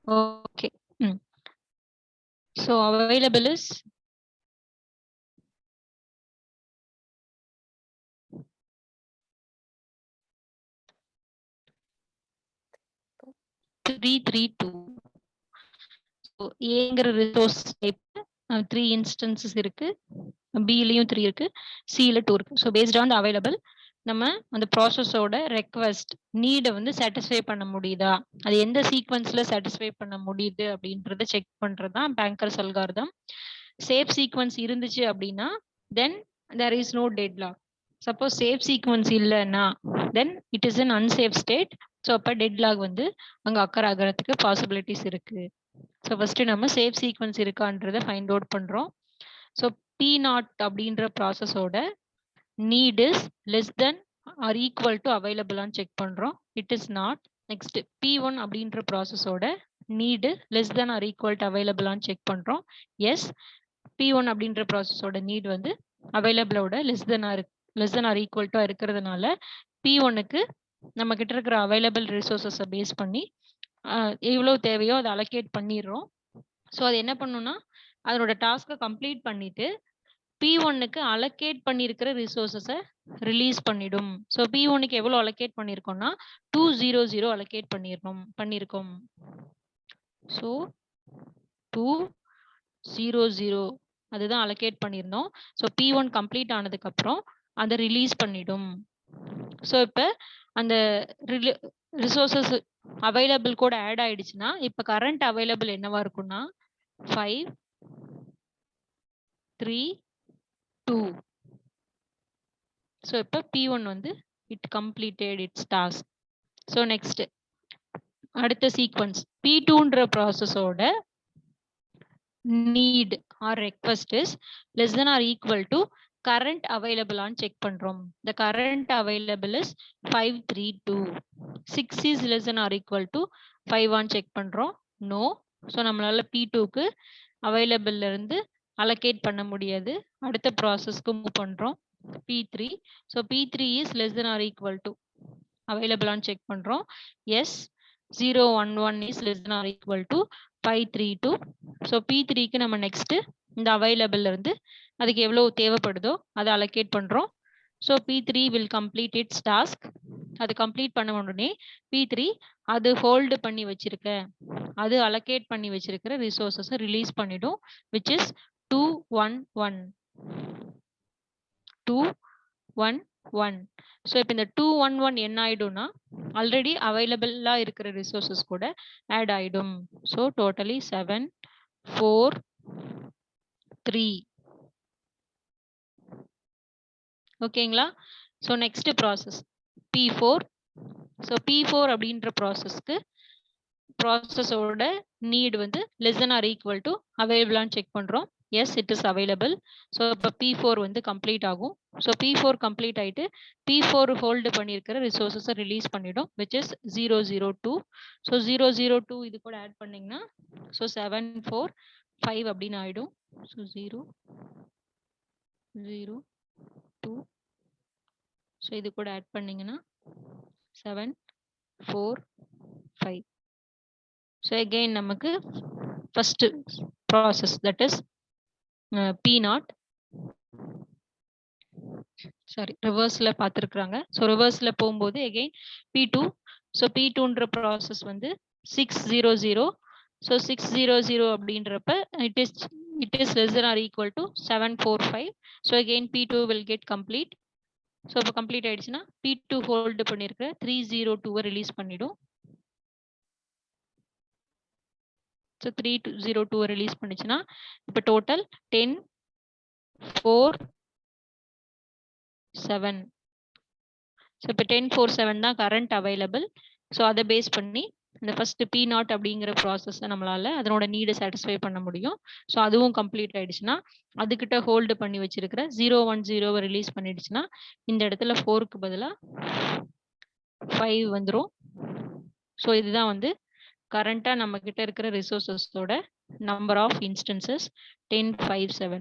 Okay. So available is $332. So ஏங்கிற resource type 3 instances இருக்கு. பிலயும் 3 இருக்கு. சில 2 இருக்கு. So based on the available நம்ம அந்த ப்ராசஸோட ரெக்வஸ்ட் நீடை வந்து சாட்டிஸ்ஃபை பண்ண முடியுதா, அது எந்த சீக்வன்ஸ்ல சாட்டிஸ்ஃபை பண்ண முடியுது அப்படின்றத செக் பண்றது தான் பேங்கர்ஸ் அல்காரிதம். சேஃப் சீக்வன்ஸ் இருந்துச்சு அப்படின்னா then there is no deadlock. Suppose safe sequence இல்லைன்னா then it is an unsafe state. So அப்போ டெட்லாக் வந்து அங்கே அக்கர் ஆகிறதுக்கு பாசிபிலிட்டிஸ் இருக்கு. ஸோ ஃபர்ஸ்ட் நம்ம சேஃப் சீக்வன்ஸ் இருக்கான்றதை ஃபைண்ட் அவுட் பண்றோம். ஸோ பி நாட் அப்படின்ற ப்ராசஸோட need is less than or equal to அவைலபிளான்னு செக் பண்றோம். It is not. Next P1 அப்படின்ற ப்ராசஸோட need less than or equal to அவைலபிளான்னு செக் பண்றோம். எஸ், P1 அப்படின்ற ப்ராசஸோட நீட் வந்து அவைலபிளோட less than or equal to இருக்கிறதுனால P1க்கு நம்ம கிட்ட இருக்கிற அவைலபிள் ரிசோர்ஸஸை பேஸ் பண்ணி எவ்வளவு தேவையோ அதை அலோகேட் பண்ணிடுறோம். ஸோ அது என்ன பண்ணுன்னா அதனோட டாஸ்க்கை கம்ப்ளீட் பண்ணிட்டு P1க்கு அலோகேட் பண்ணியிருக்கிற ரிசோர்ஸஸை ரிலீஸ் பண்ணிடும். ஸோ P1க்கு எவ்வளோ அலோகேட் பண்ணியிருக்கோம்னா 200 அலோகேட் பண்ணியிருக்கோம். ஸோ 200 அதுதான் அலோகேட் பண்ணியிருந்தோம். ஸோ P1 கம்ப்ளீட் ஆனதுக்கு அப்புறம் அதை ரிலீஸ் பண்ணிடும். ஸோ இப்போ அந்த ரிசோர்ஸஸ் அவைலபிள் கூட ஆட் ஆயிடுச்சுன்னா இப்போ கரண்ட் அவைலபிள் என்னவா இருக்கும்னா 5, 3, 2. ஸோ இப்போ P1 வந்து it completed its task. So next அடுத்த சீக்வன்ஸ் P2ன்ற ப்ராசஸோட need or request is less than or equal to current அவைலபிளான்னு செக் பண்றோம். The current available is 532. 6 is less than or equal to 5 check பண்றோம். No. So நம்மளால P2க்கு அவைலபிள்ல இருந்து allocate பண்ண முடியாது. அடுத்த ப்ராசஸ்க்கு மூவ் பண்றோம். P3. So P3 is less than or equal to அவைலபிளான்னு செக் பண்றோம். Yes, 011 is less than or equal to 532. So P3க்கு நம்ம நெக்ஸ்ட் இந்த அவைலபிள்ல இருந்து அதுக்கு எவ்வளவு தேவைப்படுதோ அதை அலோகேட் பண்றோம். So P3 will complete it's task. அது கம்ப்ளீட் பண்ண உடனே P3 அது ஹோல்டு பண்ணி வச்சிருக்க அது அலோகேட் பண்ணி வச்சிருக்கிற ரிசோர்ஸஸ் ரிலீஸ் பண்ணிடும், விச் இஸ் 211. ஸோ இப்போ இந்த 211 என்ன ஆயிடும்னா ஆல்ரெடி அவைலபிளா இருக்கிற ரிசோர்ஸஸ் கூட ஆட் ஆயிடும். So totally 7, 4, 3. ஓகேங்களா? So next process P4. So P4 அப்படின்ற ப்ராசஸோட நீட் வந்து less than or equal to அவைலபிளான்னு செக் பண்றோம். Yes, it is available. So இப்போ P4 வந்து கம்ப்ளீட் ஆகும். ஸோ P4 கம்ப்ளீட் ஆயிட்டு P4 ஹோல்டு பண்ணியிருக்கிற ரிசோர்ஸஸை ரிலீஸ் பண்ணிடும், விச் இஸ் 002. ஸோ 002 இது கூட ஆட் பண்ணீங்கன்னா ஸோ 7, 4, 5 அப்படின்னு ஆயிடும். ஸோ 0, 0, 2. ஸோ இது கூட ஆட் பண்ணீங்கன்னா 7, 4, 5. ஸோ அகெயின் நமக்கு first process that is P0. Sorry, ரிவர்ஸ்ல பார்த்துருக்குறாங்க. ஸோ ரிவர்ஸ்ல போகும்போது அகெயின் P2. ஸோ P2ன்ற ப்ராசஸ் வந்து 600. ஸோ 600 அப்படின்றப்ப it is less than or equal to 745. So again P2 will get complete. So இப்போ கம்ப்ளீட் ஆயிடுச்சுன்னா P2 ஹோல்டு பண்ணியிருக்கிற 302 release பண்ணிடும். ஸோ 302 ரிலீஸ் பண்ணுச்சுன்னா இப்போ டோட்டல் 10, 4, 7. ஸோ இப்போ 10, 4, 7 தான் கரண்ட் அவைலபிள். ஸோ அதை பேஸ் பண்ணி இந்த ஃபர்ஸ்ட் P0 அப்படிங்கிற ப்ராசஸை நம்மளால அதனோட நீடை சாட்டிஸ்ஃபை பண்ண முடியும். ஸோ அதுவும் கம்ப்ளீட் ஆயிடுச்சுன்னா அதுக்கிட்ட ஹோல்டு பண்ணி வச்சிருக்கிற 010 ரிலீஸ் பண்ணிடுச்சுன்னா இந்த இடத்துல 4க்கு பதிலாக 5 வந்துடும். ஸோ இதுதான் வந்து கரண்டா நம்ம கிட்ட இருக்கிற ரிசோர்ஸஸோட நம்பர் ஆஃப் இன்ஸ்டன்சஸ் 10, 5, 7.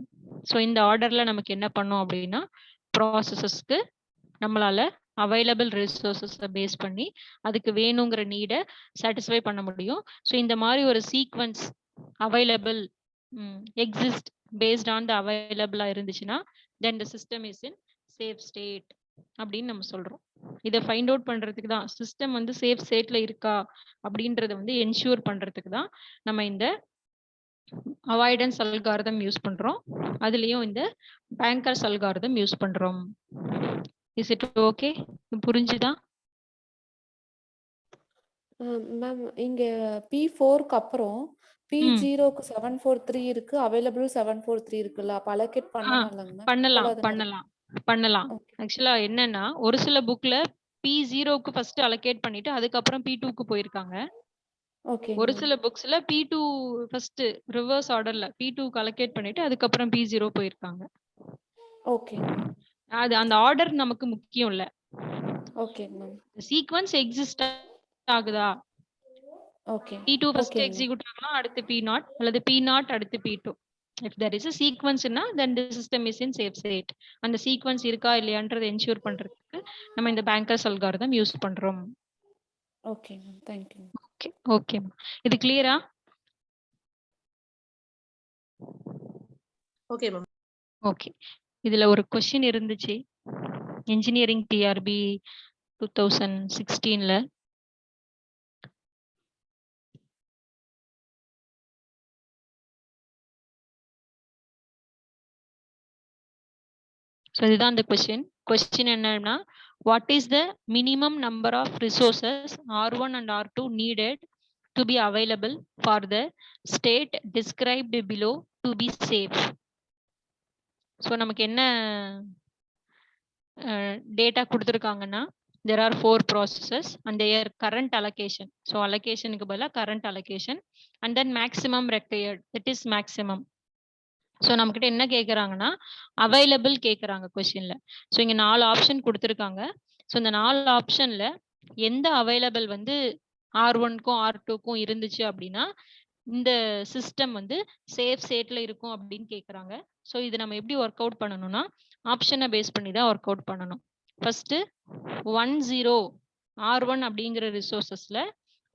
ஸோ இந்த ஆர்டர்ல நமக்கு என்ன பண்ணோம் அப்படின்னா ப்ராசஸஸ்க்கு நம்மளால அவைலபிள் ரிசோர்ஸஸை பேஸ் பண்ணி அதுக்கு வேணுங்கிற நீடை சாட்டிஸ்ஃபை பண்ண முடியும். ஸோ இந்த மாதிரி ஒரு sequence available exist based on the அவைலபிளா இருந்துச்சுன்னா then the system is in safe state அப்படின்னு நம்ம சொல்றோம். இதை ஃபைண்ட் அவுட் பண்றதுக்கு தான் சிஸ்டம் வந்து சேஃப் ஸ்டேட்ல இருக்கா அப்படின்றத வந்து என்ஷூர் பண்றதுக்கு தான் நம்ம இந்த அவாய்டன்ஸ் அல்காரிதம் யூஸ் பண்றோம். அதுலயும் இந்த பேங்கர்ஸ் அல்காரிதம் யூஸ் பண்றோம். Is it okay? புரிஞ்சுதா? மேம் இங்க P4க்கு அப்புறம் P0க்கு 743 இருக்கு, அவைலபிள் 743 இருக்குல்ல, அப்ப அலோகேட் பண்ணணும் இல்லைங்க மேம்? பண்ணலாம் ஈக்குவலா தானே இருக்கு? பண்ணலாம் பண்ணலாம். ஓகே ஆக்சுவலா என்னன்னா ஒரு சில புக்ல P0க்கு ஃபர்ஸ்ட் அலோகேட் பண்ணிட்டு அதுக்கப்புறம் P2க்கு போயிருக்காங்க. ஓகேங்க ஒரு மேம். சில புக்ஸ்ல P2 ஃபர்ஸ்ட் ரிவர்ஸ் ஆர்டர்ல P2க்கு அலோகேட் பண்ணிட்டு அதுக்கப்புறம் P0 போயிருக்காங்க. ஓகேங்க மேம். அது அந்த ஆர்டர் நமக்கு முக்கியம் இல்ல. ஓகேங்க மேம். சீக்வென்ஸ் எக்ஸிஸ்ட் ஆகுதா? ஓகே P2 ஃபர்ஸ்ட் ஓகேங்க மேம். எக்ஸிக்யூட் ஆகலாம், அடுத்து P0 அல்லது P0 அடுத்து P2. if there is a sequence னா then the system is in safe state. அந்த சீக்வென்ஸ் இருக்கா இல்லையான்றதை என்ஷூர் பண்றதுக்கு நம்ம இந்த பேங்கர்ஸ் அல்காரிதம் யூஸ் பண்றோம். Okay ma'am, thank you. Okay okay. இது கிளியரா? Okay ma'am. ஓகே. இதுல ஒரு क्वेश्चन இருந்துச்சு இன்ஜினியரிங் டிஆர்பி 2016ல. ஸோ இதுதான் அந்த கொஸ்டின் என்னன்னா what is the minimum number of resources R1 and R2 needed to be available for the state described below to be safe. So நமக்கு என்ன data கொடுத்துருக்காங்கன்னா there are 4 processes and their current allocation. So allocationக்கு பதிலா current allocation and then maximum required, that is maximum. So நம்மக்கிட்ட என்ன கேட்குறாங்கன்னா available கேட்குறாங்க கொஸ்டின்ல. So இங்கே 4 ஆப்ஷன் கொடுத்துருக்காங்க. ஸோ இந்த 4 ஆப்ஷன்ல எந்த அவைலபிள் வந்து R1க்கும் R2க்கும் இருந்துச்சு அப்படின்னா இந்த சிஸ்டம் வந்து சேஃப் ஸ்டேட்ல இருக்கும் அப்படின்னு கேட்குறாங்க. ஸோ இது நம்ம எப்படி ஒர்க் அவுட் பண்ணணும்னா ஆப்ஷனை பேஸ் பண்ணி தான் ஒர்க் அவுட் பண்ணணும். ஃபர்ஸ்ட் 10 R1 அப்படிங்கிற ரிசோர்சஸ்ல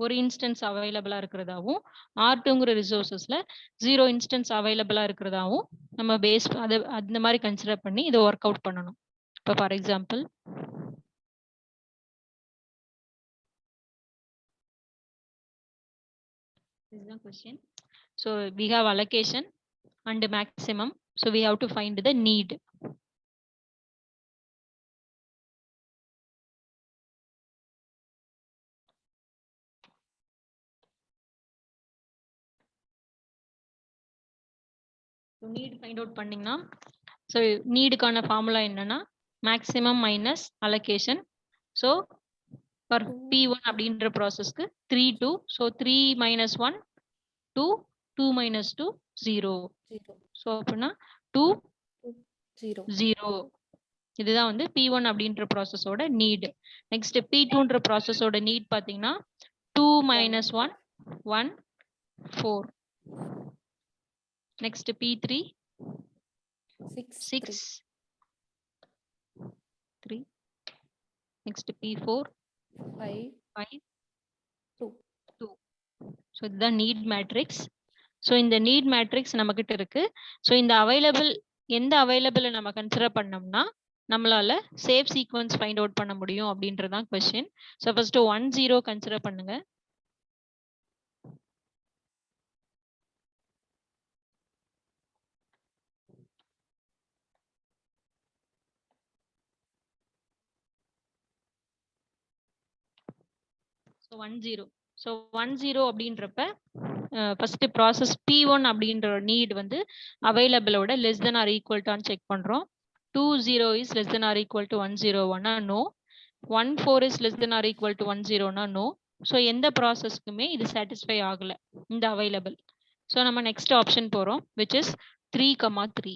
ஒரு இன்ஸ்டன்ஸ் அவைலபிளா இருக்கிறதாவும் R2ங்கிற ரிசோர்சஸ்ல 0 இன்ஸ்டன்ஸ் அவைலபிளா இருக்கிறதாவும் நம்ம பேஸ் அதை அந்த மாதிரி கன்சிடர் பண்ணி இதை ஒர்க் அவுட் பண்ணணும். இப்போ ஃபார் எக்ஸாம்பிள் இதுதான் question. So we have allocation and maximum. So we have to find the need. So need find out பண்ணீங்கன்னா ஸோ நீடுக்கான ஃபார்முலா என்னன்னா maximum minus allocation. So for P1 அப்படின்ற ப்ராசஸ்க்கு 3 2. So 3 minus 1 2, 2 minus 2 0. So அப்படின்னா 2 0. இதுதான் வந்து P1 அப்படின்ற ப்ராசஸோட NEET. Next P2ன்ற ப்ராசஸோட நீட் பார்த்தீங்கன்னா 2 minus 1 1 4. Next P3 6 3. Next P4 5 2. So இதுதான் நீட் மேட்ரிக்ஸ். ஸோ இந்த நீட் மேட்ரிக்ஸ் நம்ம கிட்ட இருக்கு. ஸோ இந்த அவைலபிள் எந்த அவைலபிளை நம்ம கன்சிடர் பண்ணோம்னா நம்மளால சேஃப் சீக்வன்ஸ் ஃபைண்ட் அவுட் பண்ண முடியும் அப்படின்றதான் கொஸ்டின். ஸோ ஃபர்ஸ்ட் 1 0 கன்சிடர் பண்ணுங்க. ஸோ 1 0. ஸோ 1 0 அப்படின்றப்ப ஃபர்ஸ்ட் ப்ராசஸ் P1 அப்படின்ற நீட் வந்து அவைலபிளோட லெஸ் தென் ஆர் ஈக்குவல் டான்னு செக் பண்றோம். 2 0 is less than or equal to 1 0 1 no. 1 4 is less than or equal to 1 0 no. So எந்த ப்ராசஸ்க்குமே இது சாட்டிஸ்ஃபை ஆகல இந்த அவைலபிள். ஸோ நம்ம நெக்ஸ்ட் ஆப்ஷன் போறோம் which is 3 3.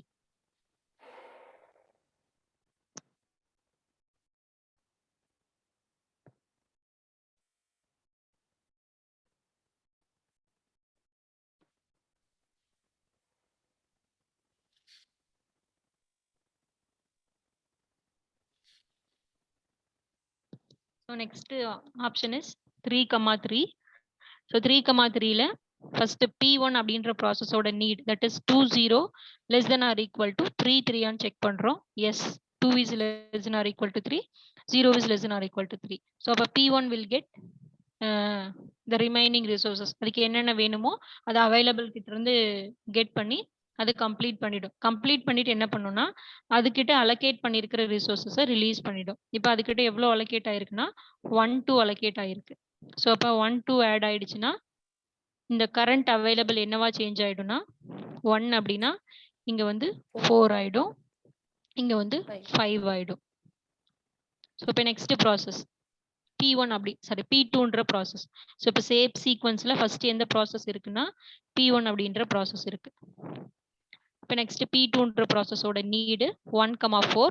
So next option is 3,3. So 3,3ல ஃபர்ஸ்ட் P1 அப்படின்ற ப்ராசஸோட need that is 20 less than or equal to 3 ஆன்னு செக் பண்றோம். Yes 2 is less than or equal to 3, 0 is less than or equal to 3. So அப்போ P1 will get the remaining resources. அதுக்கு என்னென்ன வேணுமோ அது available கிட்ட இருந்து கெட் பண்ணி அது கம்ப்ளீட் பண்ணிடும். கம்ப்ளீட் பண்ணிட்டு என்ன பண்ணும்னா அதுக்கிட்ட அலோகேட் பண்ணியிருக்கிற ரிசோர்ஸஸை ரிலீஸ் பண்ணிடும். இப்போ அதுக்கிட்ட எவ்வளோ அலோகேட் ஆயிருக்குன்னா 1-2 அலோகேட் ஆயிருக்கு. ஸோ அப்போ 1-2 ஆட் ஆயிடுச்சுன்னா இந்த கரண்ட் அவைலபிள் என்னவா சேஞ்ச் ஆயிடும்னா 1 அப்படின்னா இங்க வந்து 4 ஆயிடும், இங்க வந்து 5 ஆயிடும். ஸோ இப்போ நெக்ஸ்ட் ப்ராசஸ் P1 அப்படி சாரி P2ன்ற ப்ராசஸ். ஸோ இப்போ சேம் சீக்வன்ஸ்ல ஃபர்ஸ்ட் எந்த ப்ராசஸ் இருக்குன்னா P1 அப்படின்ற ப்ராசஸ் இருக்கு. இப்போ நெக்ஸ்ட் P2ன்ற ப்ராசஸோட need 1,4.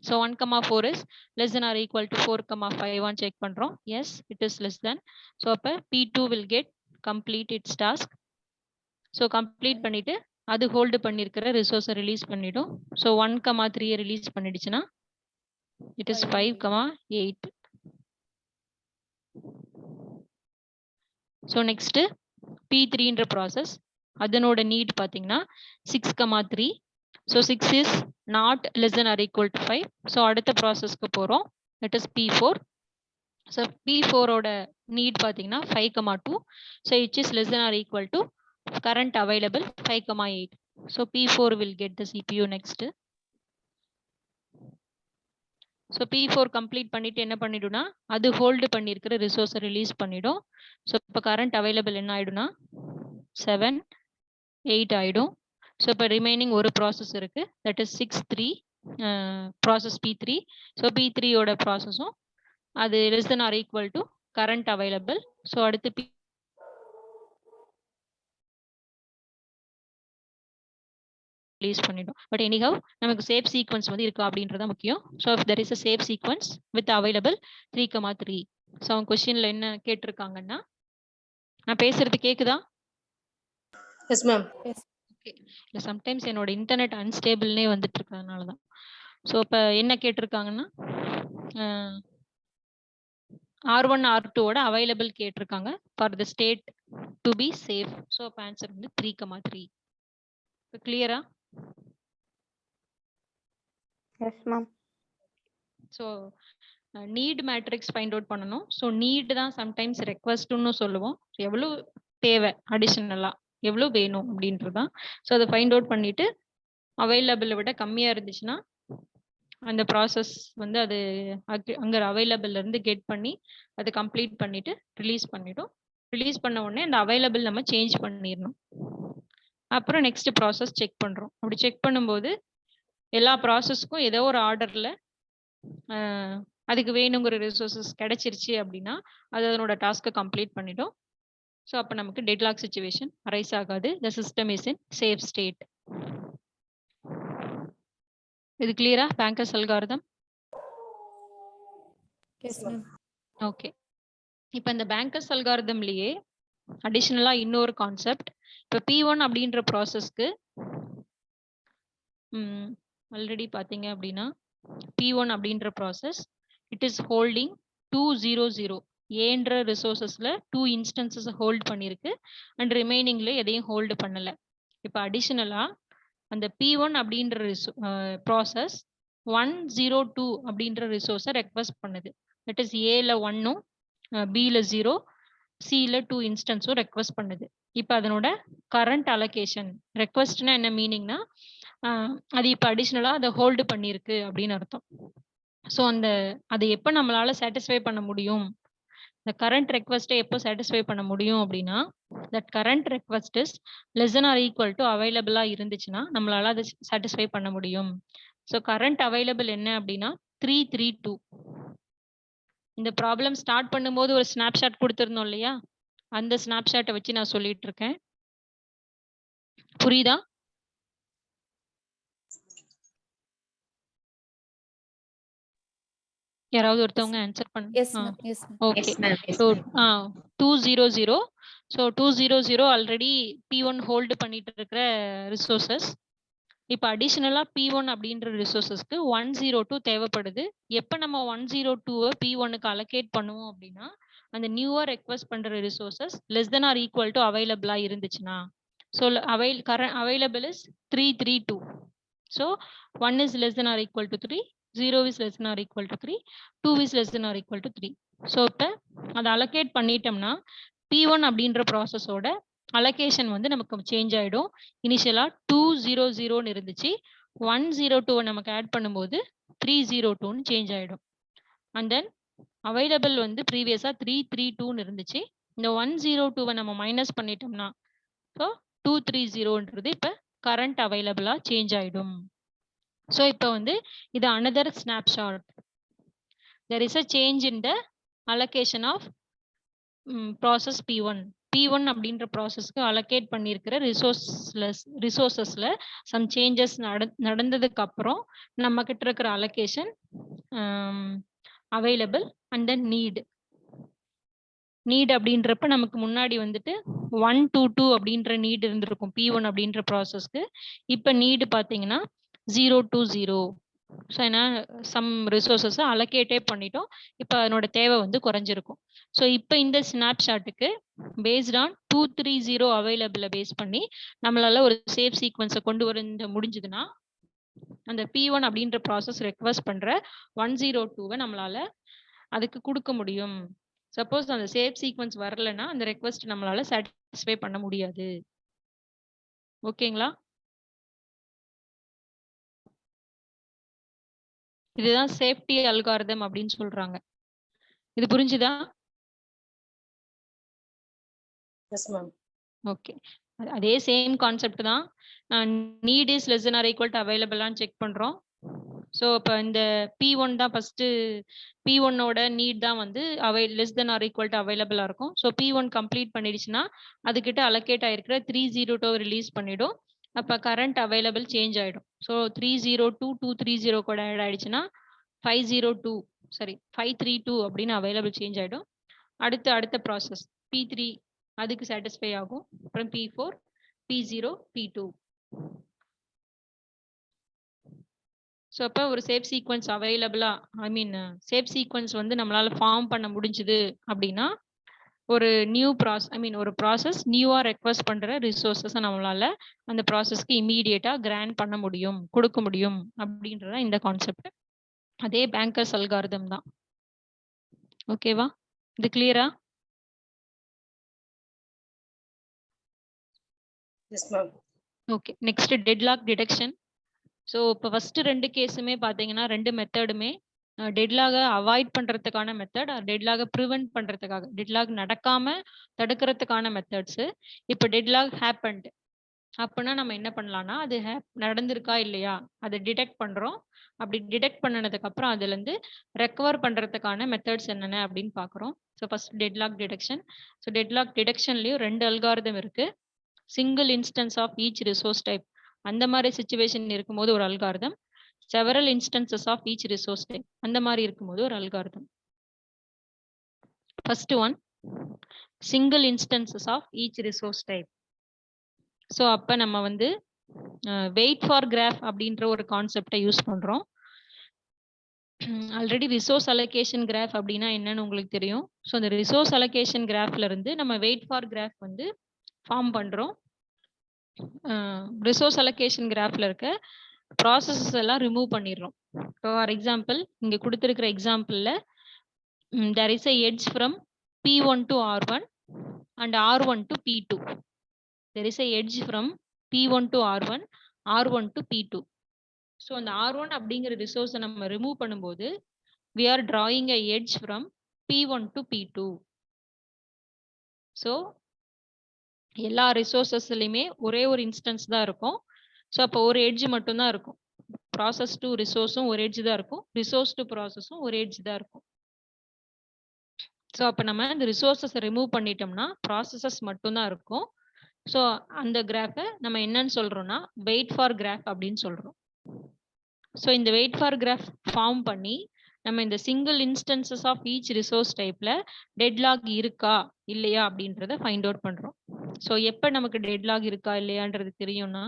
So 1,4 is less than or equal to 4,5 ஆன்னு செக் பண்றோம். Yes it is less than. So அப்போ P2 will get complete its task. So complete பண்ணிட்டு அது ஹோல்டு பண்ணியிருக்கிற ரிசோர்ஸை ரிலீஸ் பண்ணிடும். ஸோ 1,3 ரிலீஸ் பண்ணிடுச்சுன்னா இட் இஸ் 5,8. ஸோ நெக்ஸ்ட் P3ன்ற ப்ராசஸ் அதனோட நீட் பார்த்தீங்கன்னா 6,3. So 6 is not less than or equal to 5. So அடுத்த ப்ராசஸ்க்கு போகிறோம் தட் இஸ் P4. ஸோ P4ஓட நீட் பார்த்தீங்கன்னா 5,2. So it is less than or equal to current available 5,8. So P4 will get the CPU next. So P4 complete பண்ணிட்டு என்ன பண்ணிடும்னா அது hold பண்ணியிருக்கிற ரிசோர்ஸை ரிலீஸ் பண்ணிடும். ஸோ இப்போ கரண்ட் அவைலபிள் என்ன ஆயிடும்னா 7, 8 ஆயிடும். ஸோ இப்போ ரிமைனிங் ஒரு ப்ராசஸ் இருக்கு that is 6,3 process P3. So P3யோட ப்ராசஸும் அது less than or equal to current available. So அடுத்து ரிலீஸ் பண்ணிடும். பட் எனிஹவ் நமக்கு சேஃப் சீக்வன்ஸ் வந்து இருக்கா அப்படின்றத முக்கியம். So if there is a safe sequence with available 3,3. So அவங்க கொஸ்டின்ல என்ன கேட்டிருக்காங்கன்னா நான் பேசுறது கேக்குதா? Yes ma'am. ஓகே. இல்லை சம்டைம்ஸ் என்னோட இன்டர்நெட் அன்ஸ்டேபிள்னே வந்துட்டு இருக்கிறதுனால தான். ஸோ இப்போ என்ன கேட்டிருக்காங்கன்னா R1 R2ஓட அவைலபிள் கேட்டிருக்காங்க for the state to be safe. So அப்போ ஆன்சர் வந்து 3,3. இப்போ கிளியரா? Yes ma'am. So need matrix find out பண்ணணும். ஸோ நீட் தான் சம்டைம்ஸ் ரெக்வஸ்ட்னு சொல்லுவோம். எவ்வளோ தேவை அடிஷ்னலாக எவ்வளோ வேணும் அப்படின்றதான். ஸோ அதை ஃபைண்ட் அவுட் பண்ணிட்டு அவைலபிளை விட கம்மியாக இருந்துச்சுன்னா அந்த ப்ராசஸ் வந்து அது அங்கே அவைலபிள்ல இருந்து கெட் பண்ணி அதை கம்ப்ளீட் பண்ணிட்டு ரிலீஸ் பண்ணிடும். ரிலீஸ் பண்ண உடனே அந்த அவைலபிள் நம்ம சேஞ்ச் பண்ணிடணும். அப்புறம் நெக்ஸ்ட் ப்ராசஸ் செக் பண்ணுறோம். அப்படி செக் பண்ணும்போது எல்லா ப்ராசஸ்க்கும் ஏதோ ஒரு ஆர்டரில் அதுக்கு வேணுங்கிற ரிசோர்ஸஸ் கிடைச்சிருச்சு அப்படின்னா அது அதனோட டாஸ்க்கை கம்ப்ளீட் பண்ணிடும். ஸோ அப்போ நமக்கு டெட்லாக் சிச்சுவேஷன் அரைஸ் ஆகாது. த system is in safe state. இது கிளியரா? Bankers algorithm. ஓகே. இப்போ இந்த பேங்கர்ஸ் அல்காரிதம்லயே அடிஷ்னலா இன்னொரு கான்செப்ட். இப்போ P1 அப்படின்ற ப்ராசஸ்க்கு ஆல்ரெடி பார்த்தீங்க அப்படின்னா P1 அப்படின்ற ப்ராசஸ் இட் இஸ் ஹோல்டிங் 200 ஏன்ற ரிசோர்ஸஸ்ல 2 இன்ஸ்டன்சஸ் ஹோல்ட் பண்ணிருக்கு அண்ட் ரிமைனிங்ல எதையும் ஹோல்டு பண்ணல. இப்போ அடிஷ்னலா அந்த P1 அப்படின்ற ப்ராசஸ் 102 அப்படின்ற ரிசோர்ஸை ரெக்வஸ்ட் பண்ணுது. தட் இஸ் ஏல 1ம் பில 0 சில 2 இன்ஸ்டன்ஸும் ரெக்வஸ்ட் பண்ணுது. இப்போ அதனோட கரண்ட் அலோகேஷன் ரெக்வஸ்ட்னா என்ன மீனிங்னா அது இப்போ அடிஷ்னலா அதை ஹோல்டு பண்ணியிருக்கு அப்படின்னு அர்த்தம். ஸோ அதை எப்போ நம்மளால சாட்டிஸ்ஃபை பண்ண முடியும், இந்த கரண்ட் ரெக்வஸ்ட்டை எப்போ சாட்டிஸ்ஃபை பண்ண முடியும் அப்படின்னா that current request is less than or equal to அவைலபிளா இருந்துச்சுன்னா நம்மளால அதை சாட்டிஸ்ஃபை பண்ண முடியும். ஸோ கரண்ட் அவைலபிள் என்ன அப்படின்னா 332. இந்த ப்ராப்ளம் ஸ்டார்ட் பண்ணும்போது ஒரு ஸ்னாப்ஷாட் கொடுத்துருந்தோம் இல்லையா, அந்த ஸ்னாப்ஷாட்டை வச்சு நான் சொல்லிட்டு இருக்கேன். புரியுதா? யாராவது ஒருத்தவங்க ஆன்சர் பண்ணுங்க. Okay. So 200. So 200 already P1 hold பண்ணிட்டு இருக்கிற ரிசோர்சஸ். இப்ப அடிஷனலா P1 அப்படின்ற ரிசோர்ஸஸ்க்கு 102 தேவைப்படுது. எப்ப நம்ம 102 P1க்கு அலோகேட் பண்ணுவோம் அப்படின்னா, அந்த நியூவா ரெக்வெஸ்ட் பண்ற resources less than or equal to அவைலபிளா இருந்துச்சுன்னா. So available is 332. So 1 is less than or equal to 3, 0 is less than or equal to 3, 2 is less than or equal to 3. So இப்போ அதை allocate பண்ணிட்டோம்னா P1 அப்படின்ற ப்ராசஸோட allocation வந்து நமக்கு change ஆயிடும். இனிஷியலா 200 இருந்துச்சு, 102 நமக்கு ஆட் பண்ணும்போது 302 சேஞ்ச் ஆயிடும். அண்ட் தென் அவைலபிள் வந்து ப்ரீவியஸா 332 இருந்துச்சு. இந்த 102 நம்ம மைனஸ் பண்ணிட்டோம்னா ஸோ 230ன்றது இப்போ கரண்ட் அவைலபிளா சேஞ்ச் ஆயிடும். ஸோ இப்போ வந்து இது another snapshot. there is a change in the allocation of process P1. P1 அப்படின்ற ப்ராசஸ்க்கு அலோகேட் பண்ணியிருக்கிற ரிசோர்ஸஸ்ல சம் சேஞ்சஸ் நடந்ததுக்கு அப்புறம் நம்ம கிட்ட இருக்கிற allocation available and then need அப்படின்றப்ப நமக்கு முன்னாடி வந்துட்டு 122 அப்படின்ற நீட் இருந்திருக்கும் P1 அப்படின்ற ப்ராசஸ்க்கு. இப்போ நீடு பார்த்தீங்கன்னா 020. ஸோ ஏன்னா சம் ரிசோர்ஸஸை அலோகேட்டே பண்ணிட்டோம். இப்போ அதனோட தேவை வந்து குறைஞ்சிருக்கும். ஸோ இப்போ இந்த ஸ்னாப்ஷாட்டுக்கு பேஸ்ட் ஆன் 230 அவைலபிளை பேஸ் பண்ணி நம்மளால ஒரு சேஃப் சீக்வன்ஸை கொண்டு வர முடிஞ்சதுன்னா அந்த P1 அப்படின்ற ப்ராசஸ் ரெக்வெஸ்ட் பண்ற 102 நம்மளால அதுக்கு கொடுக்க முடியும். சப்போஸ் அந்த சேஃப் சீக்வன்ஸ் வரலன்னா அந்த ரெக்வெஸ்ட் நம்மளால சாட்டிஸ்ஃபை பண்ண முடியாது. ஓகேங்களா? இதுதான் சேஃப்டி அல்காரிதம் அப்படின்னு சொல்றாங்க. இது புரிஞ்சுதா? Yes ma'am. ஓகே. அதே சேம் கான்செப்ட் தான். Need is less than or equal to அவைலபிளான்னு செக் பண்றோம். ஸோ இப்போ இந்த P1 தான் ஃபர்ஸ்ட் P1ஓட நீட் தான் வந்து less than or equal to அவைலபிளா இருக்கும். ஸோ P1 கம்ப்ளீட் பண்ணிடுச்சுன்னா அதுக்கிட்ட அலோகேட் ஆயிருக்கிற 302 ரிலீஸ் பண்ணிடும். அப்போ கரண்ட் அவைலபிள் சேஞ்ச் ஆயிடும். ஸோ 302 230 கூட ஆட் ஆயிடுச்சுன்னா 532 அப்படின்னு அவைலபிள் சேஞ்ச் ஆயிடும். அடுத்த ப்ராசஸ் P3 அதுக்கு சாட்டிஸ்ஃபை ஆகும். அப்புறம் P4, P0, P2. ஸோ அப்போ ஒரு சேஃப் சீக்வன்ஸ் அவைலபிளா சேஃப் சீக்வன்ஸ் வந்து நம்மளால ஃபார்ம் பண்ண முடிஞ்சுது அப்படின்னா ஒரு ஒரு ப்ராசஸ் நியூவா ரெக்வெஸ்ட் பண்ற ரிசோர்ஸஸை நம்மளால அந்த ப்ராசஸ்க்கு இமீடியட்டா கிராண்ட் பண்ண முடியும், கொடுக்க முடியும் அப்படின்றத இந்த கான்செப்ட். அதே பேங்கர்ஸ் அல்காரிதம் தான். ஓகேவா? இது கிளியரா? Yes ma'am. Okay. Next deadlock detection. So இப்போ ஃபர்ஸ்ட் 2 கேஸுமே பார்த்தீங்கன்னா 2 மெத்தடுமே டெட்லாக அவாய்ட் பண்றதுக்கான மெத்தட், டெட்லாக ப்ரிவென்ட் பண்றதுக்காக, டெட்லாக் நடக்காம தடுக்கிறதுக்கான மெத்தட்ஸ். இப்போ டெட்லாக் ஹேப்பன்ட் அப்படின்னா நம்ம என்ன பண்ணலாம்னா அது நடந்திருக்கா இல்லையா அதை டிடெக்ட் பண்றோம். அப்படி டிடெக்ட் பண்ணனதுக்கு அப்புறம் அதுல இருந்து ரெக்கவர் பண்றதுக்கான மெத்தட்ஸ் என்னென்ன அப்படின்னு பாக்குறோம். So first deadlock detection. So deadlock டிடெக்ஷன்லயும் 2 அல்காரிதம் இருக்கு. Single instance of each resource type அந்த மாதிரி சிச்சுவேஷன் இருக்கும்போது ஒரு algorithm, several instances of each resource type அந்த மாதிரி இருக்கும்போது ஒரு algorithm. First one single instances of each resource type. So அப்போ நம்ம வந்து வெயிட் ஃபார் கிராஃப் அப்படின்ற ஒரு கான்செப்டை யூஸ் பண்றோம். ஆல்ரெடி ரிசோர்ஸ் அலோகேஷன் கிராஃப் அப்படின்னா என்னன்னு உங்களுக்கு தெரியும். ஸோ அந்த ரிசோர்ஸ் அலோகேஷன் கிராஃப்ல இருந்து நம்ம வெயிட் ஃபார் கிராஃப் வந்து ஃபார்ம் பண்றோம். ரிசோர்ஸ் அலோகேஷன் கிராஃப்ல இருக்க ப்ராசஸஸ் எல்லாம் ரிமூவ் பண்ணிடுறோம். ஃபார் எக்ஸாம்பிள் இங்க கொடுத்துருக்கிற எக்ஸாம்பிள்ல there is a edge from P1 to R1 and R1 to P2. There is a edge from P1 to R1, R1 to P2. So அந்த R1 அப்படிங்கிற ரிசோர்ஸை நம்ம remove பண்ணும்போது we are drawing a edge from P1 to P2. So எல்லா ரிசோர்ஸஸ்லையுமே ஒரே ஒரு instance தான் இருக்கும். So அப்போ ஒரு எட்ஜ் மட்டும்தான் இருக்கும். ப்ராசஸ் டு ரிசோர்ஸும் ஒரு எட்ஜ் தான் இருக்கும், ரிசோர்ஸ் டு ப்ராசஸும் ஒரு எட்ஜ் தான் இருக்கும். ஸோ அப்போ நம்ம இந்த ரிசோர்ஸஸை ரிமூவ் பண்ணிட்டோம்னா ப்ராசஸஸ் மட்டும்தான் இருக்கும். ஸோ அந்த கிராஃபை நம்ம என்னன்னு சொல்றோம்னா வெயிட் ஃபார் கிராஃப் அப்படின்னு சொல்றோம். ஸோ இந்த வெயிட் ஃபார் கிராஃப் ஃபார்ம் பண்ணி நம்ம இந்த single instances of each resource டைப்ல டெட்லாக் இருக்கா இல்லையா அப்படின்றத ஃபைண்ட் அவுட் பண்றோம். ஸோ எப்போ நமக்கு டெட்லாக் இருக்கா இல்லையான்றது தெரியும்னா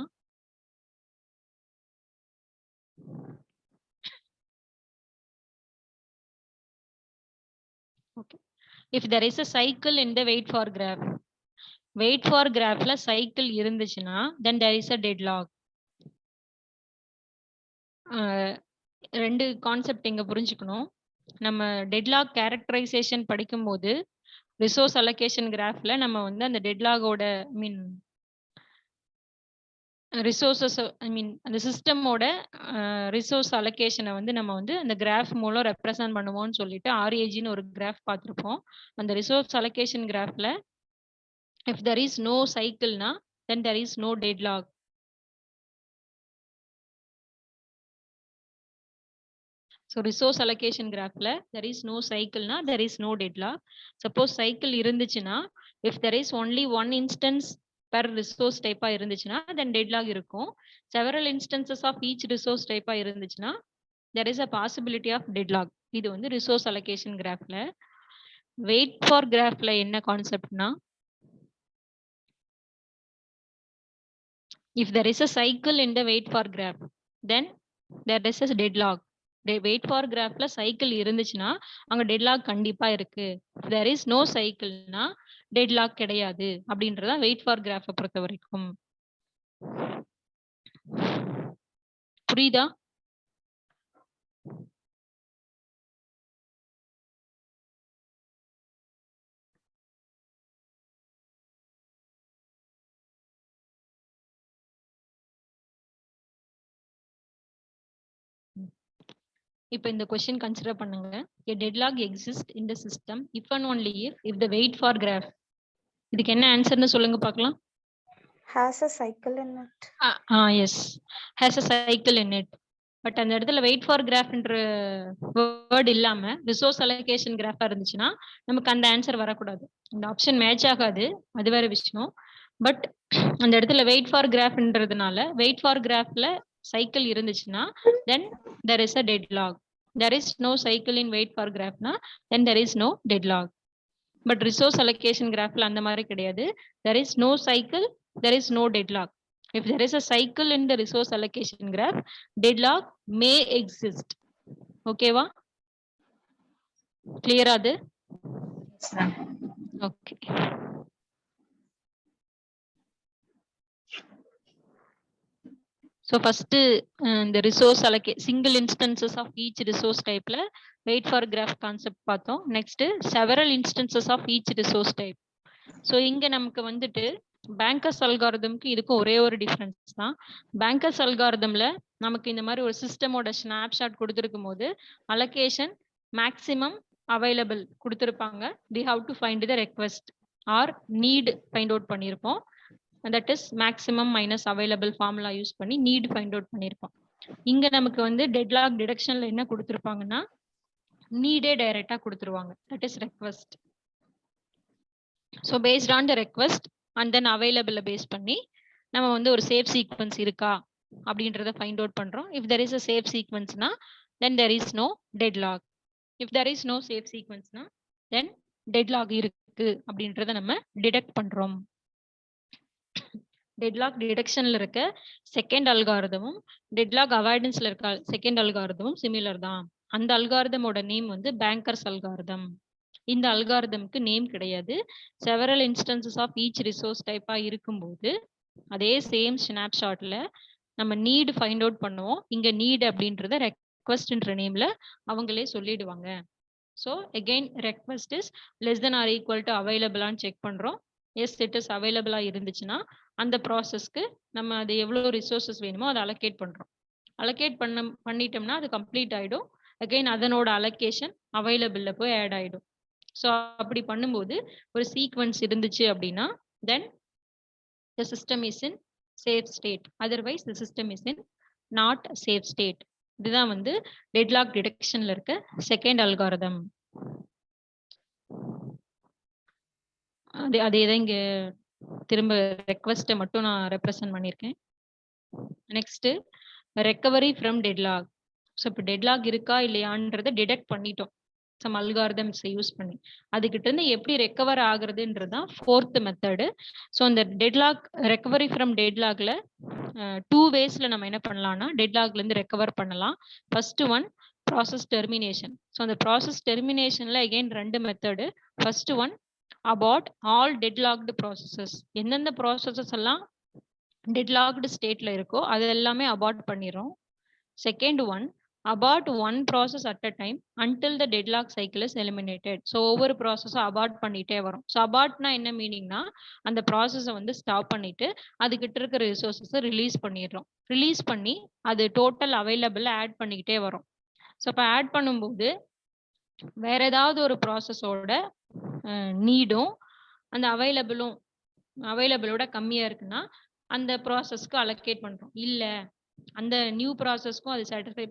if there is a cycle in the wait for graph. Wait for graphல cycle இருந்துச்சுன்னா then there is a deadlock. ரெண்டு கான்செப்ட் இங்க புரிஞ்சுக்கணும். நம்ம டெட்லாக் கேரக்டரைசேஷன் படிக்கும்போது ரிசோர்ஸ் அலோகேஷன் கிராஃப்ல நம்ம வந்து அந்த டெட்லாகோட ரிசோர்சஸ் அந்த சிஸ்டமோட ரிசோர்ஸ் அலோகேஷனை வந்து நம்ம வந்து அந்த கிராஃப் மூலம் ரெப்ரசன்ட் பண்ணுவோம்னு சொல்லிட்டு ஆர்ஏஜின்னு ஒரு கிராஃப் பார்த்துருப்போம். அந்த ரிசோர்ஸ் அலோகேஷன் கிராஃப்ல if there is no cycle na then there is no deadlock. So resource allocation graph la there is no cycle na there is no deadlock. Suppose cycle irundichina if there is only one instance per resource type ah irundichina then deadlock irukum. Several instances of each resource type ah irundichina there is a possibility of deadlock. Idu vandu resource allocation graph la. Wait for graph la enna concept na if there is a cycle in the wait for graph then there is a deadlock. Wait for graphல cycle இருந்துச்சுன்னா அங்க deadlock கண்டிப்பா இருக்கு. If there is no cycle னா deadlock கிடையாது அப்படின்றத wait for graph பொறுத்த வரைக்கும். புரியுதா? இப்போ இந்த क्वेश्चन கன்சிடர் பண்ணுங்க. A deadlock exists in the system if and only if the wait for graph. இதுக்கு என்ன ஆன்சர்னு சொல்லுங்க பார்க்கலாம். has a cycle in it. Yes, has a cycle in it. But அந்த இடத்துல வெயிட் ஃபார் கிராஃப்ன்ற வேர்ட் இல்லாம resource allocation கிராஃபா இருந்துச்சுன்னா நமக்கு அந்த ஆன்சர் வரக்கூடாது. இந்த ஆப்ஷன் மேட்ச் ஆகாது, அது வேற விஷயம். பட் அந்த இடத்துல வெயிட் ஃபார் கிராஃப்ன்றதுனால வெயிட் ஃபார் கிராஃப்ல cycle இருந்துச்சுன்னா then there is a deadlock. There is no cycle in wait for graph na then there is no deadlock. But resource allocation graphல அந்த மாதிரி கிடையாது. There is no cycle, there is no deadlock. If there is a cycle in the resource allocation graph, deadlock may exist. Okay va? Clear அது? Yes, ma'am. Okay. So first the resource allocate single instances of each resource type la wait for graph concept பார்த்தோம். Next several instances of each resource type. So இங்க நமக்கு வந்துட்டு bankers அல்காரிதம்க்கு இதுக்கும் ஒரே ஒரு difference தான். Bankers அல்காரிதம்ல நமக்கு இந்த மாதிரி ஒரு சிஸ்டமோட ஸ்னாப்ஷாட் கொடுத்துருக்கும் போது அலோகேஷன் மேக்ஸிமம் அவைலபிள் கொடுத்துருப்பாங்க. We have to find the request or need find out பண்ணியிருப்போம். That is maximum minus available formula use பண்ணி நீட் ஃபைண்ட் அவுட் பண்ணியிருப்போம். இங்க நமக்கு வந்து டெட்லாக் டிடக்ஷன்ல என்ன கொடுத்துருப்பாங்கன்னா நீடே டைரக்டா கொடுத்துருவாங்க. That is request. So based on the request and then அவைலபிள பேஸ் பண்ணி நம்ம வந்து ஒரு சேஃப் சீக்வன்ஸ் இருக்கா அப்படின்றத ஃபைண்ட் அவுட் பண்றோம். If there is a safe சீக்வன்ஸ்னா then there is no deadlock. If there is no safe சீக்வன்ஸ்னா தென் டெட்லாக் இருக்கு அப்படின்றத நம்ம டிடெக்ட் பண்றோம். டெட்லாக் டிடெக்ஷன்ல இருக்க செகண்ட் அல்காரிதமும் டெட்லாக் அவாய்டன்ஸ்ல இருக்க செகண்ட் அல்காரிதமும் சிமிலர் தான். அந்த அல்காரிதமோட நேம் வந்து பேங்கர்ஸ் அல்காரிதம். இந்த அல்காரிதம்க்கு நேம் கிடையாது. Several instances of each resource டைப்பா இருக்கும்போது அதே சேம் ஸ்னாப்ஷாட்ல நம்ம நீட் ஃபைண்ட் அவுட் பண்ணுவோம். இங்க நீட் அப்படின்றத ரெக்வெஸ்ட்ன்ற நேம்ல அவங்களே சொல்லிடுவாங்க. So again request is less than or equal to அவைலபிளான்னு செக் பண்றோம். எஸ் இட் இஸ் அவைலபிளா இருந்துச்சுன்னா அந்த ப்ராசஸ்க்கு நம்ம அது எவ்வளோ ரிசோர்சஸ் வேணுமோ அதை அலோகேட் பண்றோம். அலோகேட் பண்ணிட்டோம்னா அது கம்ப்ளீட் ஆயிடும். அகெயின் அதனோட அலோகேஷன் அவைலபிள்ல போய் ஆட் ஆயிடும். ஸோ அப்படி பண்ணும்போது ஒரு சீக்வன்ஸ் இருந்துச்சு அப்படின்னா then the system is in safe state, otherwise the system is in not safe state. இதுதான் வந்து டெட்லாக் டிடெக்ஷன்ல இருக்க செகண்ட் அல்காரிதம். அதே தான் இங்க திரும்ப ரெக்வெஸ்ட்டை மட்டும் நான் ரெப்ரசன்ட் பண்ணியிருக்கேன். Next recovery from deadlock. So இப்போ டெட்லாக் இருக்கா இல்லையான்றதை டிடெக்ட் பண்ணிட்டோம் சம் அல்காரிதம்ஸ் யூஸ் பண்ணி. அதுகிட்ட இருந்து எப்படி ரெக்கவர் ஆகுறதுன்றது தான் ஃபோர்த் மெத்தடு. ஸோ அந்த டெட்லாக் ரெக்கவரி ஃப்ரம் டெட்லாக்ல 2 வேஸ்ல நம்ம என்ன பண்ணலாம்னா டெட்லாக்ல இருந்து ரெக்கவர் பண்ணலாம். First one process termination. So அந்த ப்ராசஸ் டெர்மினேஷன்ல again 2 method. First one abort all deadlocked processes. எந்தெந்த ப்ராசஸஸ் எல்லாம் டெட்லாக்டு ஸ்டேட்ல இருக்கோ அது எல்லாமே அபார்ட் பண்ணிடும். Second one abort one process at a time until the deadlock cycle is eliminated. So ஒவ்வொரு ப்ராசஸும் அபார்ட் பண்ணிட்டே வரும். ஸோ அபார்ட்னா என்ன மீனிங்னா அந்த ப்ராசஸை வந்து ஸ்டாப் பண்ணிட்டு அதுக்கிட்ட இருக்கிற ரிசோர்ஸஸை ரிலீஸ் பண்ணிடுறோம். ரிலீஸ் பண்ணி அது டோட்டல் அவைலபிள் ஆட் பண்ணிக்கிட்டே வரும். ஸோ இப்போ ஆட் பண்ணும்போது வேற ஏதாவது ஒரு ப்ராசஸோட நீடும் அந்த அவைலபிளோட கம்மியா இருக்குன்னா அந்த ப்ராசஸ்க்கு அலோகேட் பண்றோம். இல்ல அந்த நியூ ப்ராசஸ்க்கும் அது சாட்டிஸ்ஃபை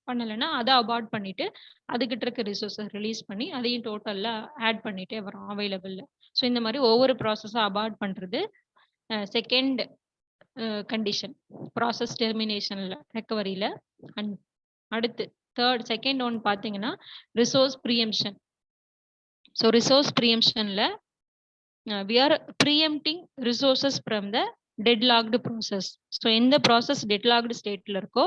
பண்ணலைன்னா அதை அபார்ட் பண்ணிட்டு அதுக்கிட்ட இருக்க ரிசோர்ஸை ரிலீஸ் பண்ணி அதையும் டோட்டல்ல ஆட் பண்ணிட்டே வரும் அவைலபிள்ல. ஸோ இந்த மாதிரி ஒவ்வொரு ப்ராசஸை அபார்ட் பண்றது செகண்ட் கண்டிஷன் ப்ராசஸ் டெர்மினேஷன்ல ரெக்கவரியில. அண்ட் அடுத்து செகண்ட் ஒன் பார்த்தீங்கன்னா ரிசோர்ஸ் ப்ரீஎம்ஷன். ஸோ ரிசோர்ஸ் ப்ரீஎம்ஷன்ல we are preempting resources from the deadlocked process. So எந்த ப்ராசஸ் டெட்லாக்டு ஸ்டேட்ல இருக்கோ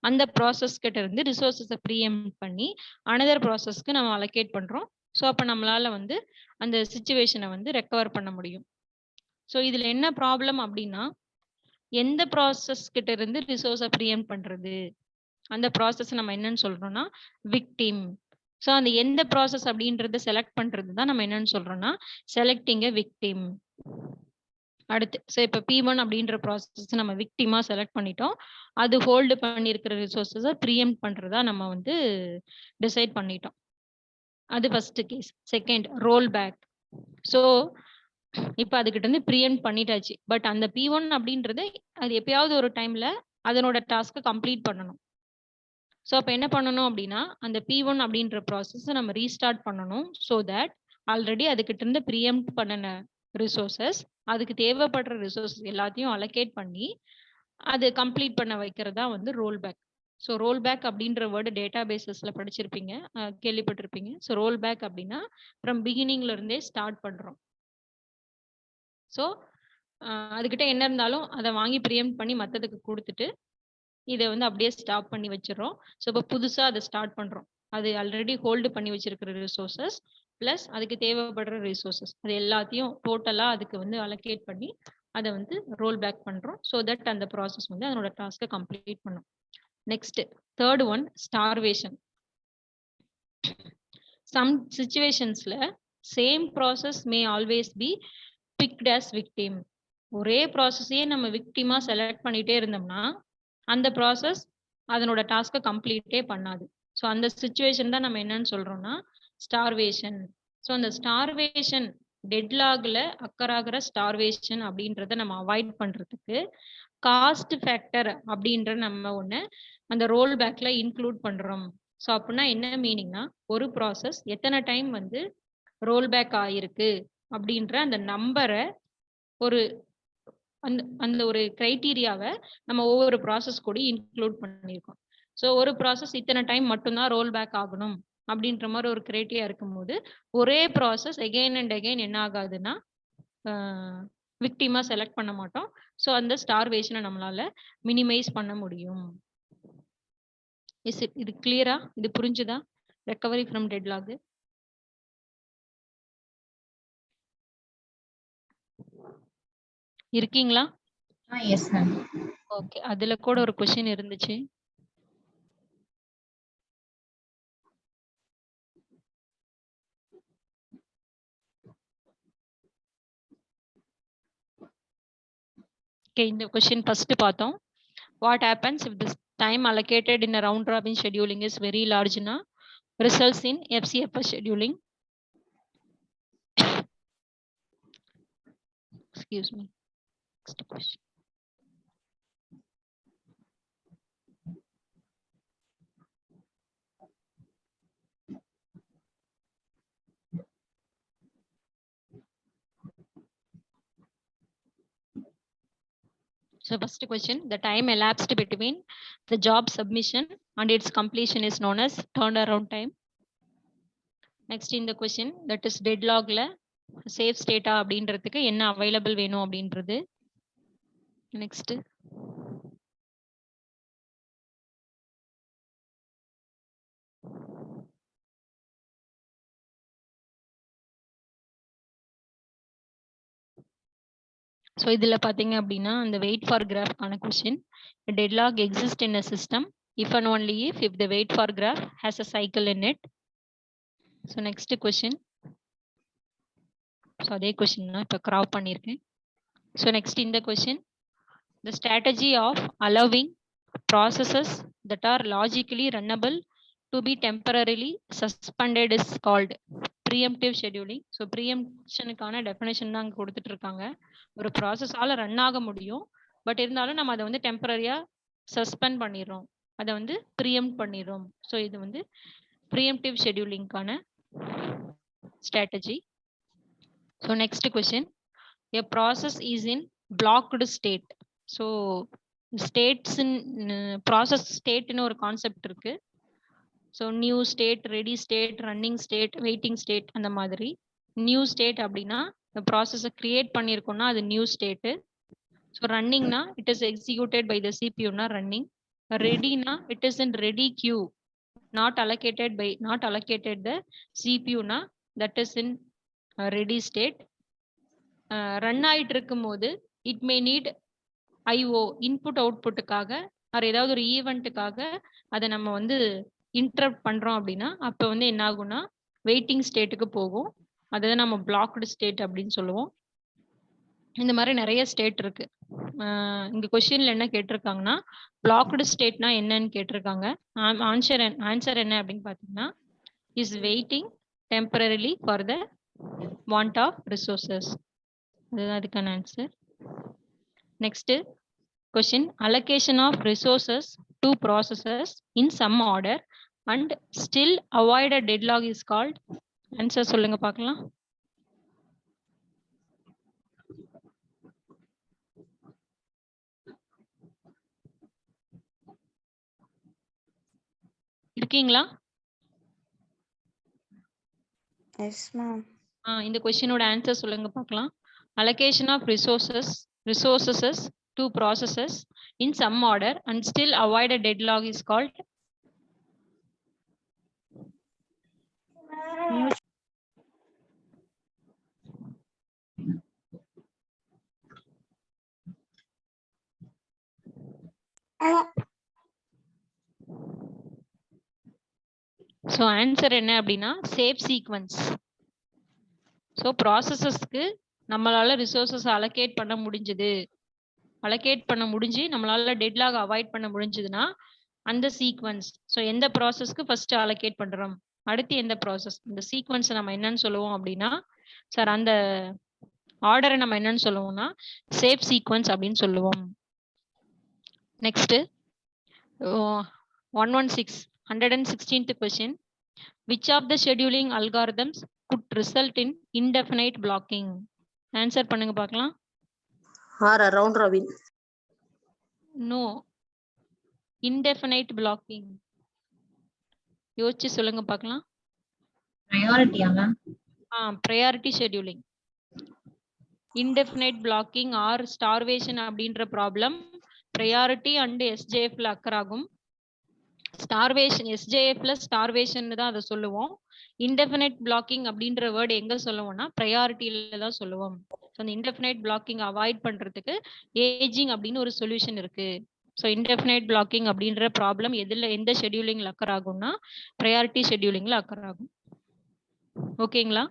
அந்த ப்ராசஸ் கிட்ட இருந்து ரிசோர்ஸஸை ப்ரீஎம்ட் பண்ணி அனதர் ப்ராசஸ்க்கு நம்ம அலோகேட் பண்றோம். ஸோ அப்போ நம்மளால வந்து அந்த சிச்சுவேஷனை வந்து ரெக்கவர் பண்ண முடியும். ஸோ இதுல என்ன ப்ராப்ளம் அப்படின்னா எந்த ப்ராசஸ் கிட்ட இருந்து ரிசோர்ஸை ப்ரீஎம்ட் பண்றது அந்த ப்ராசஸ் நம்ம என்னன்னு சொல்றோம்னா விக்டிம். ஸோ அந்த எந்த ப்ராசஸ் அப்படின்றத செலக்ட் பண்றது தான் நம்ம என்னன்னு சொல்றோம்னா செலக்டிங் எ விக்டிம். அடுத்து ஸோ இப்போ P1 அப்படின்ற ப்ராசஸ் நம்ம விக்டிமா செலக்ட் பண்ணிட்டோம். அது ஹோல்டு பண்ணியிருக்கிற ரிசோர்ஸஸை ப்ரீஎம்ட் பண்றதா நம்ம வந்து டிசைட் பண்ணிட்டோம். அது first case. Second roll back. So இப்போ அதுக்கிட்ட இருந்து ப்ரீஎம்ட் பண்ணிட்டாச்சு. பட் அந்த P1 அப்படின்றது அது எப்பயாவது ஒரு டைம்ல அதனோட டாஸ்க்கை கம்ப்ளீட் பண்ணணும். ஸோ அப்போ என்ன பண்ணணும் அப்படின்னா அந்த P1 அப்படின்ற ப்ராசஸ் நம்ம ரீஸ்டார்ட் பண்ணணும். ஸோ தட் ஆல்ரெடி அதுக்கிட்ட இருந்து ப்ரீஎம்ட் பண்ணின ரிசோர்ஸஸ் அதுக்கு தேவைப்படுற ரிசோர்ஸஸ் எல்லாத்தையும் அலோகேட் பண்ணி அது கம்ப்ளீட் பண்ண வைக்கிறதா வந்து roll back. So roll back அப்படின்ற வேர்டு டேட்டா பேசஸ்ல படிச்சிருப்பீங்க, கேள்விப்பட்டிருப்பீங்க. ஸோ ரோல் பேக் அப்படின்னா ஃப்ரம் பிகினிங்ல இருந்தே ஸ்டார்ட் பண்றோம். ஸோ அதுக்கிட்ட என்ன இருந்தாலும் அதை வாங்கி ப்ரீஎம்ட் பண்ணி மற்றதுக்கு கொடுத்துட்டு இதை வந்து அப்படியே ஸ்டாப் பண்ணி வச்சிடறோம். ஸோ இப்போ புதுசாக அதை ஸ்டார்ட் பண்ணுறோம். அது ஆல்ரெடி ஹோல்டு பண்ணி வச்சிருக்கிற ரிசோர்ஸஸ் ப்ளஸ் அதுக்கு தேவைப்படுற ரிசோர்ஸஸ் அது எல்லாத்தையும் டோட்டலாக அதுக்கு வந்து அலோகேட் பண்ணி அதை வந்து ரோல் பேக் பண்ணுறோம். ஸோ தட் அந்த ப்ராசஸ் வந்து அதனோட டாஸ்க்கை கம்ப்ளீட் பண்ணும். Next third one starvation. Some சிச்சுவேஷன்ஸ்ல same process may always be picked as victim. ஒரே ப்ராசஸையே நம்ம விக்டிமா செலக்ட் பண்ணிட்டே இருந்தோம்னா அந்த ப்ராசஸ் அதனோட டாஸ்க்கை கம்ப்ளீட்டே பண்ணாது. ஸோ அந்த சிச்சுவேஷன் தான் நம்ம என்னன்னு சொல்றோம்னா ஸ்டார்வேஷன். ஸோ அந்த ஸ்டார்வேஷன் டெட்லாக்ல அக்கறாகிற ஸ்டார்வேஷன் அப்படின்றத நம்ம அவாய்ட் பண்றதுக்கு காஸ்ட் ஃபேக்டர் அப்படின்ற நம்ம ஒன்று அந்த ரோல் பேக்ல இன்க்ளூட் பண்றோம். ஸோ அப்படின்னா என்ன மீனிங்னா ஒரு ப்ராசஸ் எத்தனை டைம் வந்து ரோல் பேக் ஆயிருக்கு அப்படின்ற அந்த நம்பரை ஒரு அந்த ஒரு கிரைட்டீரியாவை நம்ம ஒவ்வொரு ப்ராசஸ் கூட இன்க்ளூட் பண்ணியிருக்கோம். ஸோ ஒரு ப்ராசஸ் இத்தனை டைம் மட்டும்தான் ரோல் பேக் ஆகணும் அப்படின்ற மாதிரி ஒரு கிரைட்டீரியா இருக்கும்போது ஒரே ப்ராசஸ் எகெயின் அண்ட் எகெயின் என்ன ஆகாதுன்னா விக்டிமா செலக்ட் பண்ண மாட்டோம். ஸோ அந்த ஸ்டார்வேஷனை நம்மளால மினிமைஸ் பண்ண முடியும். இது கிளியரா? இது புரிஞ்சுதா? ரெக்கவரி ஃப்ரம் டெட்லாக் இருக்கீங்களா? S ma'am. ஓகே, அதுல கூட ஒரு क्वेश्चन இருந்துச்சு. ஓகே, இந்த क्वेश्चन ஃபர்ஸ்ட் பார்த்தோம். What happens if this time allocated in a round robin scheduling is very large na results in FCFS scheduling. Excuse me. Next question. So first question, the time elapsed between the job submission and its completion is known as turnaround time. Next in the question, that is deadlockல safe ஸ்டேட்டா அப்படின்றதுக்கு என்ன available வேணும் அப்படின்றது. Next so இதில் பார்த்தீங்க அப்படின்னா அந்த வெயிட் ஃபார் கிராஃப்கான question deadlock exist in a system if and only if the wait for graph has a cycle in it. So next question, so அதே கொஸ்டின் தான் இப்போ கிராப் பண்ணியிருக்கேன். ஸோ நெக்ஸ்ட் இந்த question, the strategy of allowing processes that are logically runnable to be temporarily suspended is called preemptive scheduling. So ப்ரீஎம்ஷனுக்கான definition தான் அங்கே கொடுத்துட்டு இருக்காங்க. ஒரு ப்ராசஸால் ரன் ஆக முடியும், பட் இருந்தாலும் நம்ம அதை வந்து டெம்பரரியாக சஸ்பெண்ட் பண்ணிடுறோம், அதை வந்து ப்ரீஎம்ட் பண்ணிடுறோம். ஸோ இது வந்து ப்ரீஎம்டிவ் ஷெடியூலிங்கான strategy. So next question, a process is in blocked state. So states process ஸ்டேட்னு ஒரு கான்செப்ட் இருக்கு. So new state, ready state, running state, waiting state அந்த மாதிரி. நியூ ஸ்டேட் அப்படின்னா இந்த ப்ராசஸை கிரியேட் பண்ணியிருக்கோம்னா அது நியூ ஸ்டேட்டு. ஸோ ரன்னிங்னா it is executed by the சிபியூனா ரன்னிங். ரெடினா it is in ready queue, not allocated the சிபியூனா that is in ready state. Run ஆயிட்டு இருக்கும் போது it may need IO input அவுட்புட்டுக்காக வேறு ஏதாவது ஒரு ஈவெண்ட்டுக்காக அதை நம்ம வந்து இன்டரப்ட் பண்ணுறோம் அப்படின்னா அப்போ வந்து என்ன ஆகும்னா வெயிட்டிங் ஸ்டேட்டுக்கு போகும். அதை தான் நம்ம பிளாக்டு ஸ்டேட் அப்படின்னு சொல்லுவோம். இந்த மாதிரி நிறைய ஸ்டேட் இருக்கு. இங்கே கொஸ்டின்ல என்ன கேட்டிருக்காங்கன்னா பிளாக்டு ஸ்டேட்னா என்னன்னு கேட்டிருக்காங்க. ஆன்சர் என்ன அப்படின்னு பார்த்தீங்கன்னா is waiting temporarily for the want of resources. அதுதான் அதுக்கான answer. Next question, allocation of resources to processes in some order and still avoid a deadlock is called. Answer சொல்லுங்க பார்க்கலாம். இருக்கீங்களா? Yes, ma'am. இந்த கொஸ்டினோட ஆன்சர் சொல்லுங்க பார்க்கலாம். Allocation of resources to processes in some order and still avoid a deadlock is called. So answer என்ன அப்படின்னா safe sequence. So ப்ராசஸஸ்க்கு நம்மளால resources allocate பண்ண முடிஞ்சு நம்மளால டெட்லாக் அவாய்ட் பண்ண முடிஞ்சதுன்னா அந்த சீக்வன்ஸ். ஸோ எந்த ப்ராசஸ்க்கு ஃபர்ஸ்ட் அலோகேட் பண்றோம், அடுத்து எந்த ப்ராசஸ், இந்த சீக்வன்ஸை நம்ம என்னன்னு சொல்லுவோம் அப்படின்னா சார் அந்த ஆர்டரை நம்ம என்னன்னு சொல்லுவோம்னா சேஃப் சீக்வன்ஸ் அப்படின்னு சொல்லுவோம். Next 116th question, which of the scheduling algorithms could result in indefinite blocking? Answer பண்ணுங்க பார்க்கலாம். round robin. No, indefinite blocking. யோசிச்சு சொல்லுங்க பார்க்கலாம். Priority ma'am. priority scheduling. indefinite blocking or starvation அப்படின்ற ப்ராப்ளம் priority and SJFல அக்கர் ஆகும். Starvation SJFல starvation தான் அதை சொல்லுவோம். இன்டெஃபினைட் பிளாக்கிங் அப்படின்ற வேர்டு எங்க சொல்லுவோம்னா ப்ரையாரிட்டியில தான் சொல்லுவோம். ஸோ அந்த இன்டெஃபினைட் பிளாக்கிங் அவாய்ட் பண்றதுக்கு ஏஜிங் அப்படின்னு ஒரு சொல்யூஷன் இருக்கு. ஸோ இன்டெஃபினைட் பிளாக்கிங் அப்படின்ற ப்ராப்ளம் எந்த ஷெடியூலிங்ல அக்கர் ஆகும்னா ப்ரையாரிட்டி ஷெடியூலிங்ல அக்கர் ஆகும். ஓகேங்களா?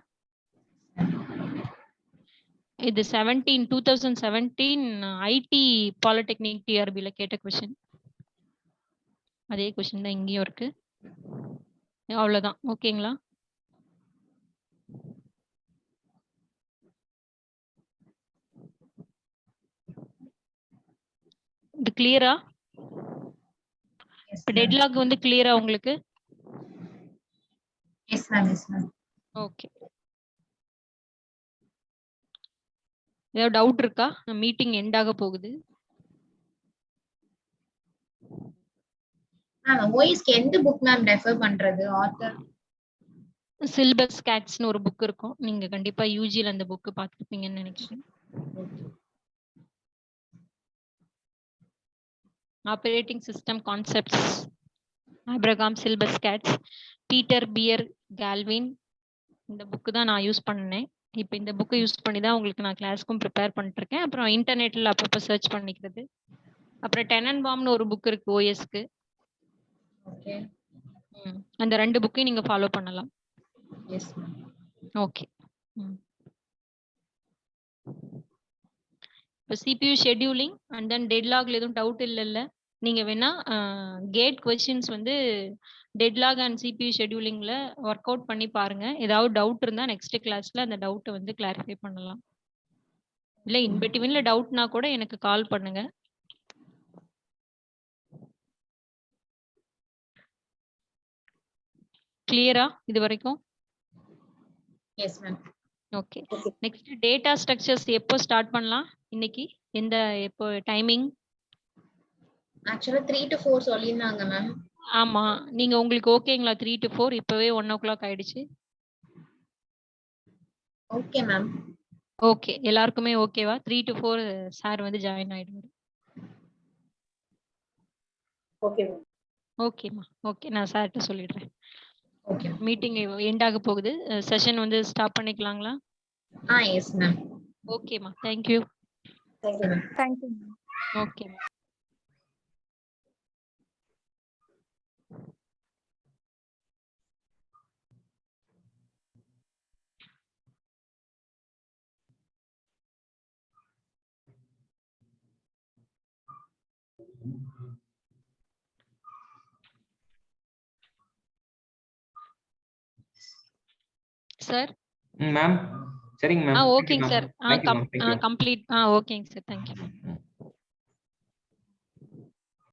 இது 2017 ஐடி பாலிடெக்னிக் டிஆர்பில கேட்ட கொஸ்டின். அதே கொஸ்டின் தான் இங்கேயும் இருக்கு. அவ்வளவுதான். ஓகேங்களா? இது கிளியரா? டெட்லாக் வந்து கிளியரா உங்களுக்கு? Yes ma'am, S ma'am. Okay. ஏதாவது டவுட் இருக்கா? மீட்டிங் எண்ட் ஆக போகுது. ஓஎஸ்க்கு எந்த புக் மேம் ரெஃபர் பண்றது? ஆத்தர் சிலபஸ் கேட்ஸ்னு ஒரு புக் இருக்கும். நீங்க கண்டிப்பா யூஜில அந்த புக் பார்த்துருப்பீங்கன்னு நினைக்கிறேன். Operating system concepts, Abraham Silberschatz, Peter Baer Galvin. இந்த புக்கு தான் நான் யூஸ் பண்ணேன். இப்போ இந்த புக்கை யூஸ் பண்ணி தான் உங்களுக்கு நான் கிளாஸ்க்கும் ப்ரிப்பேர் பண்ணிட்டுருக்கேன். அப்புறம் இன்டர்நெட்ல அப்பப்போ சர்ச் பண்ணிக்கிறது. அப்புறம் டெனன்பாம்னு ஒரு புக் இருக்கு ஓஎஸ்க்கு. ஓகே. அந்த 2 புக்கையும் நீங்க ஃபாலோ பண்ணலாம். Yes ma'am. ஓகே. இப்போ சிபியூ ஷெட்யூலிங் அண்ட் தென் டெட்லாக்ல எதுவும் டவுட் இல்லைல்ல? நீங்க வேணா கேட் கொஸ்டின்ஸ் வந்து டெட்லாக் அண்ட் சிபியூ ஷெட்யூலிங்ல ஒர்க் அவுட் பண்ணி பாருங்க. ஏதாவது டவுட் இருந்தா நெக்ஸ்ட் கிளாஸ்ல அந்த டவுட்டை வந்து கிளாரிஃபை பண்ணலாம். இல்ல இன்பிட்வீன்ல டவுட்னா கூட எனக்கு கால் பண்ணுங்க. கிளியரா இது வரைக்கும்? S ma'am. Okay. Next data structures எப்போ ஸ்டார்ட் பண்ணலாம்? இன்னைக்கு எந்த எப்போ டைமிங்? ஆக்சுவலா 3 to 4 சொல்லியிருந்தாங்க மேம். ஆமா. நீங்க உங்களுக்கு ஓகேங்களா? 3 to 4 இப்பவே 1:00 ஆயிடுச்சு. Okay ma'am. ஓகே. எல்லாருக்குமே ஓகேவா? 3 to 4 சார் வந்து ஜாயின் ஆயிடுவாரு. Okay ma'am. ஓகேம்மா. ஓகே. நான் சார்ட்ட சொல்லிடுறேன். ஓகே. மீட்டிங் எண்ட் ஆக போகுது. செஷன் வந்து ஸ்டாப் பண்ணிக்கலாங்களா? Yes ma'am. ஓகேம்மா. Thank you. Thank you ma'am. Thank you. ஓகேம்மா. சார். மேம் சரிங்க மேம். ஓகேங்க சார். Thank you ma'am. கம்ப்ளீட். ஓகேங்க சார். Thank you.